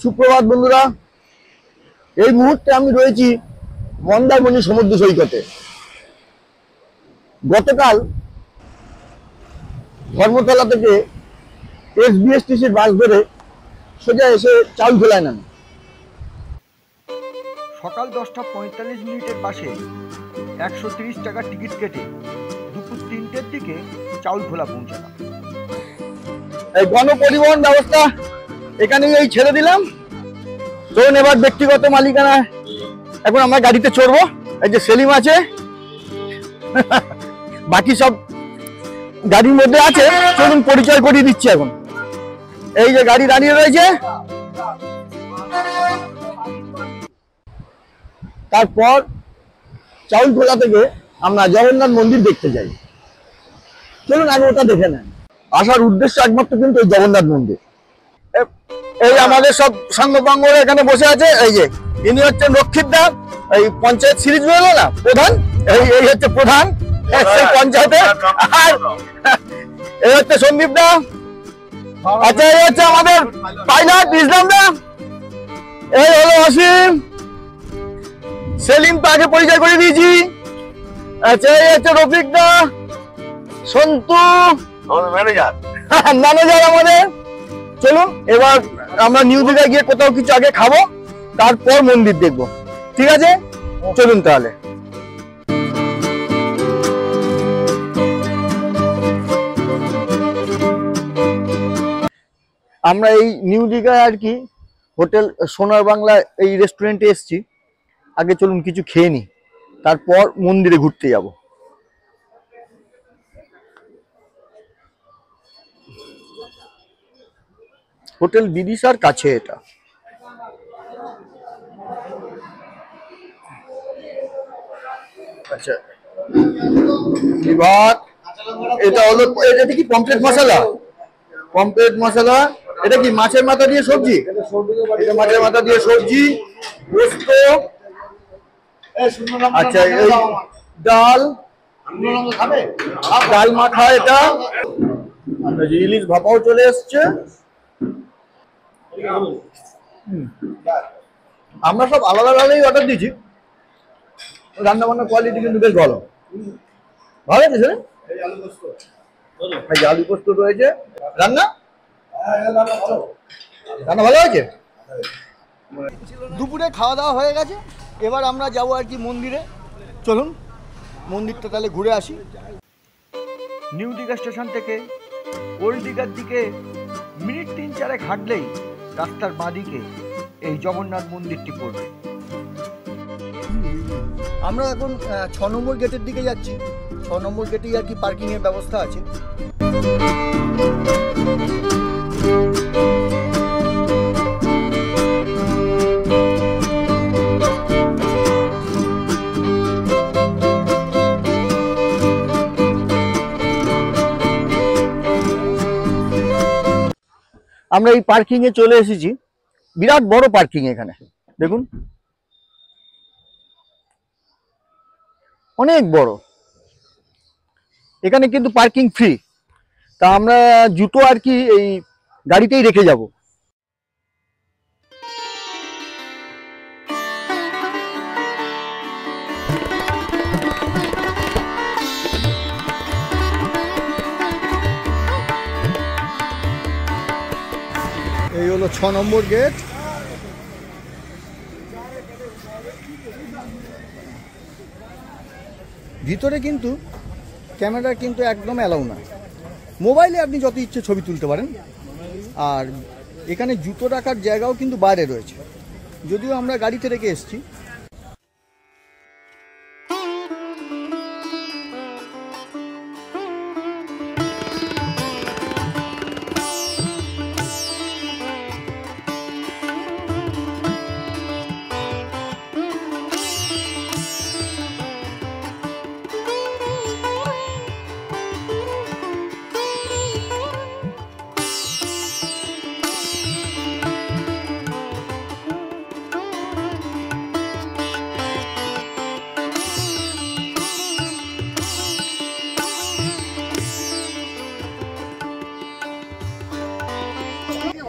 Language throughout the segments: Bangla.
সুপ্রভাত বন্ধুরা, এই মুহূর্তে আমি রয়েছি মন্দারমণি সমুদ্র সৈকতে। গতকাল ধর্মতলা থেকে এসবিএসটিসির বাস ধরে সোজা এসে চাউলখোলায় নামি। সকাল 10টা 45 মিনিটের বাসে 130 টাকা টিকিট কেটে দুপুর 3টের দিকে চাউলখোলা পৌঁছালাম। এই গণপরিবহন ব্যবস্থা এখানেই এই ছেড়ে দিলাম। চলুন এবার ব্যক্তিগত মালিকানা এখন আমরা গাড়িতে চড়বো। এই যে সেলিম আছে, বাকি সব গাড়ির মধ্যে আছে। চলুন পরিচয় করিয়ে দিচ্ছি। এখন এই যে গাড়ি দাঁড়িয়ে রয়েছে, তারপর চাউলখোলা থেকে আমরা জগন্নাথ মন্দির দেখতে যাই। চলুন আগে ওটা দেখে নেন। আসার উদ্দেশ্য একমাত্র কিন্তু এই জগন্নাথ মন্দির। এই আমাদের সব সাংবাদিকরা এখানে বসে আছে। এই যে ইনি হচ্ছেন রক্ষিত দা, এই পঞ্চায়েত সিরিজ হলো না প্রধান, এই হচ্ছে প্রধান পঞ্চায়েতের। আর এই হচ্ছে সন্দীপ দা। আচ্ছা, এই হচ্ছে আমাদের পাইলট ইসলাম দা। এই হলো অসীম। সেলিম তো আগে পরিচয় করে দিয়েছি। আচ্ছা, এই হচ্ছে রফিক দা, সন্তু ম্যানেজার আমাদের। চলুন এবার আমরা নিউ দীঘায় গিয়ে কোথাও কিছু আগে খাবো, তারপর মন্দির দেখবো। ঠিক আছে, চলুন তাহলে। আমরা এই নিউ দীঘায় আর কি হোটেল সোনার বাংলা এই রেস্টুরেন্টে এসেছি। আগে চলুন কিছু খেয়ে নি, তারপর মন্দিরে ঘুরতে যাব। হোটেল বিদিশার কাছে এটা। আচ্ছা, এবার এটা হলো, এটা কি পমফ্রেট মশলা? পমফ্রেট মশলা। এটা কি মাছের মাথা দিয়ে সবজি? এটা মাছের মাথা দিয়ে সবজি, পোস্ত। আচ্ছা, এই ডাল, ডাল মাখা। এটা ইলিশ ভাপাও চলে এসছে। আমরা সব আলাদা আলাদাই অর্ডার দিয়েছি। রান্না বান্নার কোয়ালিটি কিন্তু বেশ ভালো ভালো হয়েছে। আলু পোস্ত রয়েছে। রান্না ভালো হয়েছে। দুপুরে খাওয়া দাওয়া হয়ে গেছে, এবার আমরা যাবো আর কি মন্দিরে। চলুন মন্দিরটা তাহলে ঘুরে আসি। নিউ দীঘা স্টেশন থেকে ওল্ড দীঘার দিকে মিনিট 3-4 হাঁটলেই রাস্তার বাঁদিকে এই জগন্নাথ মন্দিরটি পড়বে। আমরা এখন 6 নম্বর গেটের দিকে যাচ্ছি। 6 নম্বর গেটেই আর কি পার্কিং এর ব্যবস্থা আছে। আমরা এই পার্কিং এ চলে এসেছি। বিরাট বড় পার্কিং এখানে দেখুন, অনেক বড়। এখানে কিন্তু পার্কিং ফ্রি। তা আমরা জুতো আর কি এই গাড়িতেই রেখে যাব। এই হলো 6 নম্বর গেট। ভিতরে কিন্তু ক্যামেরা কিন্তু একদম অ্যালাউ না। মোবাইলে আপনি যত ইচ্ছে ছবি তুলতে পারেন। আর এখানে জুতো রাখার জায়গাও কিন্তু বাইরে রয়েছে, যদিও আমরা গাড়িতে রেখে এসেছি।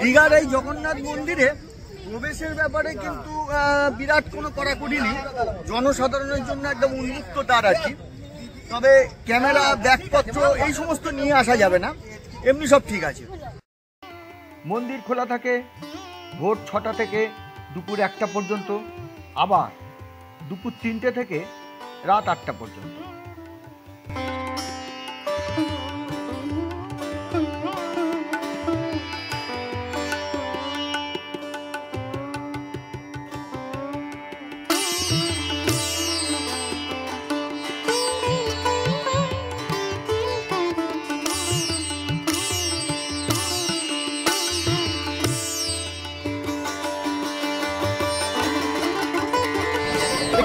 দীঘার এই জগন্নাথ মন্দিরে প্রবেশের ব্যাপারে কিন্তু বিরাট কোনো কড়াকড়ি নেই, জনসাধারণের জন্য একদম উন্মুক্ত দ্বার আর কি। তবে ক্যামেরা, ব্যাগপত্র এই সমস্ত নিয়ে আসা যাবে না, এমনি সব ঠিক আছে। মন্দির খোলা থাকে ভোর 6টা থেকে দুপুর 1টা পর্যন্ত, আবার দুপুর 3টে থেকে রাত 8টা পর্যন্ত।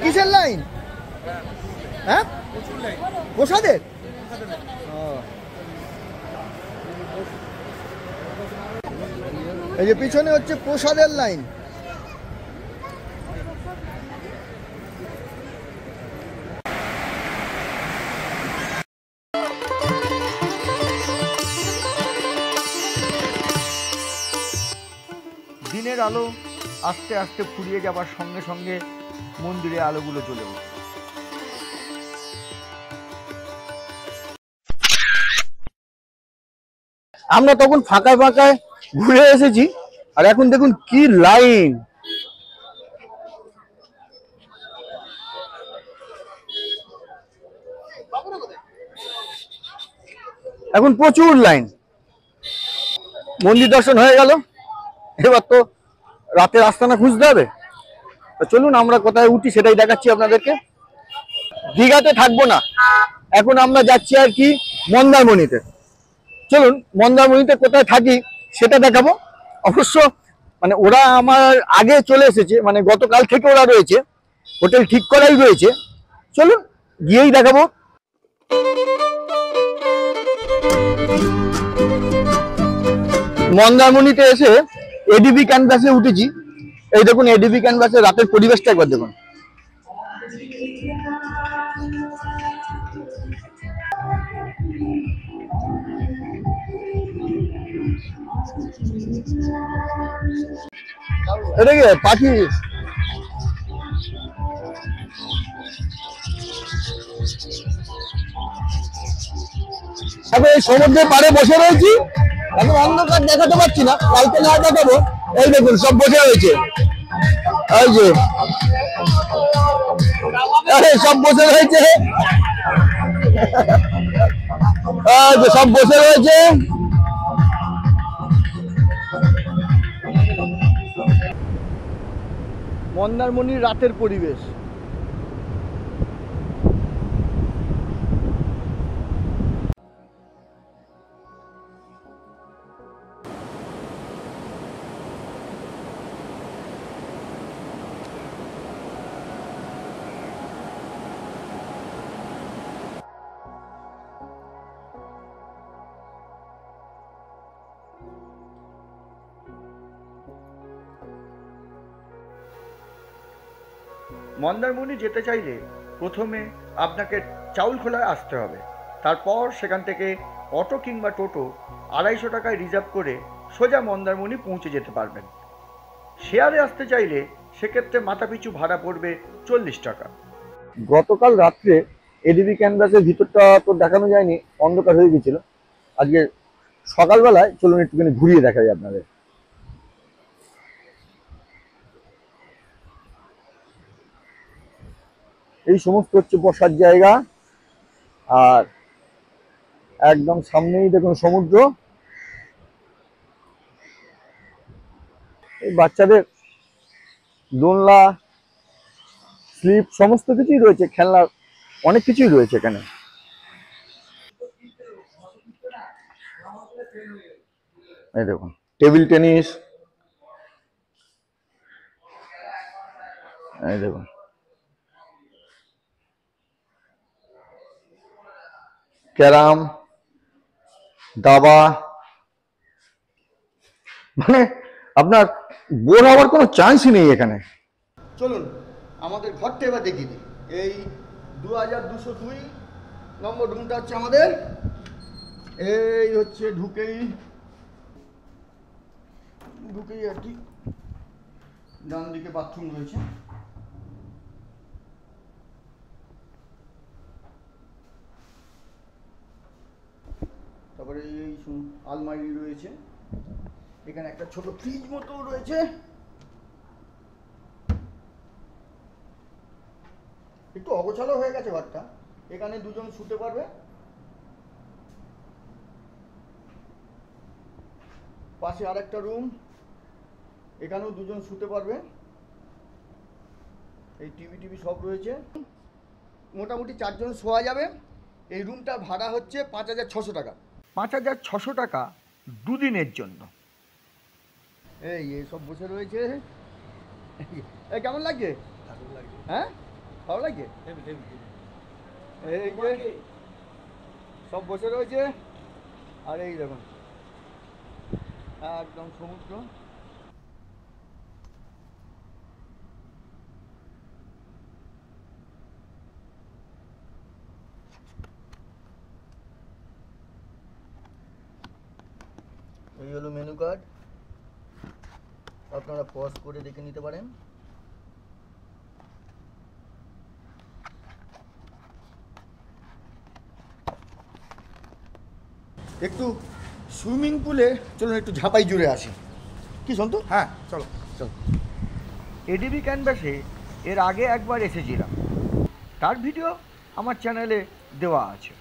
কিসের লাইন? হ্যাঁ, প্রসাদের। এই যে পিছনে হচ্ছে প্রসাদের লাইন। দিনের আলো আস্তে আস্তে ফুরিয়ে যাবার সঙ্গে সঙ্গে মন্দিরে আলোগুলো জ্বলে ওঠে। আমরা তখন ফাঁকায় ফাঁকায় ঘুরে এসেছি, আর এখন দেখুন কি লাইন। এখন প্রচুর লাইন। মন্দির দর্শন হয়ে গেল, এবার তো রাতের আস্তানা খুঁজতে হবে। চলুন আমরা কোথায় উঠি সেটাই দেখাচ্ছি আপনাদেরকে। দীঘাতে থাকবো না, এখন আমরা যাচ্ছি আর কি মন্দারমণিতে। চলুন মন্দারমণিতে কোথায় থাকি সেটা দেখাবো। অবশ্য মানে ওরা আমার আগে চলে এসেছে, মানে গতকাল থেকে ওরা রয়েছে, হোটেল ঠিক করাই রয়েছে। চলুন গিয়েই দেখাবো। মন্দারমণিতে এসে এডিবি ক্যানভাসে উঠেছি। এই দেখুন এডিবি ক্যানভাসে রাতের পরিবেশটা একবার দেখুন। এটা কি পাখি? আমি এই সমুদ্রের পাড়ে বসে রয়েছি, এখন অন্ধকার দেখাতে পারছি না, কালকে না দেখাবো। এই দেখুন সব বসে রয়েছে, এই যে সব বসে রয়েছে, সব বসে রয়েছে। মন্দারমণির রাতের পরিবেশ। মন্দারমণি যেতে চাইলে প্রথমে আপনাকে চাউলখোলায় আসতে হবে, তারপর সেখান থেকে অটো কিংবা টোটো 250 টাকায় রিজার্ভ করে সোজা মন্দারমণি পৌঁছে যেতে পারবেন। শেয়ারে আসতে চাইলে সেক্ষেত্রে মাথাপিছু ভাড়া পড়বে 40 টাকা। গতকাল রাত্রে এডিবি ক্যানভাসের ভিতরটা তো দেখানো যায়নি, অন্ধকার হয়ে গেছিল। আজকে সকালবেলায় চলুন একটুখানি ঘুরিয়ে দেখাই আপনাদের। এই সমস্ত হচ্ছে বসার জায়গা, আর একদম সামনেই দেখুন সমুদ্র। এই বাচ্চাদের দোলনা, স্লিপ সমস্ত কিছুই রয়েছে, খেলনার অনেক কিছুই রয়েছে এখানে। এই দেখুন টেবিল টেনিস, এই দেখুন ক্যারাম, দাবা, মানে আপনার বোর হওয়ার কোনো চান্সই নেই এখানে। চলুন আমাদের ঘরটা এবার দেখিয়ে দিই। এই 2202 নম্বর রুমটা হচ্ছে আমাদের। এই হচ্ছে ঢুকেই আর কি ডান দিকে বাথরুম রয়েছে। তারপরে এই আলমারি রয়েছে, এখানে একটা ছোট ফ্রিজ মতো রয়েছে, একটু অগোছালো হয়ে গেছে ঘরটা। এখানে দুজন শুতে পারবে। পাশে আরেকটা রুম, এখানেও দুজন শুতে পারবে। এই টিভি সব রয়েছে, মোটামুটি 4 জন শোয়া যাবে। এই রুমটার ভাড়া হচ্ছে 5,600 টাকা। 5,600 টাকা দুদিনের জন্য। এই সব বসে রয়েছে। এই কেমন লাগছে? হ্যাঁ, ভালো লাগছে। এই যে সব বসে রয়েছে, আর এই দেখুন একদম সমুদ্র। এই হলো মেনু কার্ড, আপনারা পজ করে দেখে নিতে পারেন। একটু সুইমিং পুলে চলুন একটু ঝাঁপাই জুড়ে আসি, কি সন্তু? হ্যাঁ চলো। এডিবি ক্যানভাসে এর আগে একবার এসেছিলাম, তার ভিডিও আমার চ্যানেলে দেওয়া আছে।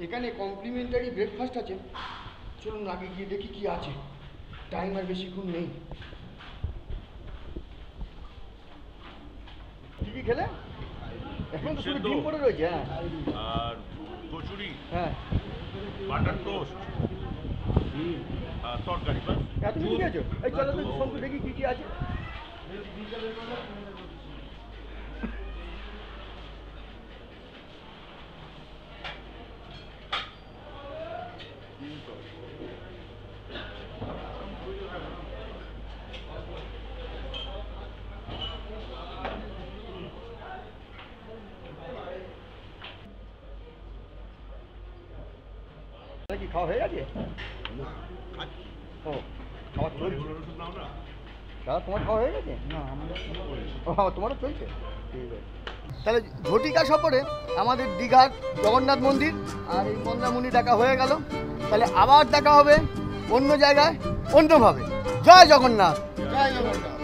এখানে কমপ্লিমেন্টারি ব্রেকফাস্ট আছে, চলুন আগে গিয়ে দেখি কি আছে, টাইম আর বেশিক্ষণ নেই। কি কি খেলে? এখন তো শুধু ডিম পড়ে রয়েছে। হ্যাঁ, আর কচুরি, হ্যাঁ, বাটার টোস্ট, তরকারি, বাস। এত কিছু কি আছে? এই চলো তো সন্তু দেখি কি কি আছে। কি খাওয়া হয়ে গেছে? ও, খাওয়া চলছে। দাদা তোমার খাওয়া হয়ে গেছে? না, আমরা তোমারও চলছে, ঠিক আছে। তাহলে ঝটিকা সফরে আমাদের দীঘার জগন্নাথ মন্দির আর এই মন্দারমণি দেখা হয়ে গেল। তাহলে আবার দেখা হবে অন্য জায়গায় অন্যভাবে। জয় জগন্নাথ। জয় জগন্নাথ।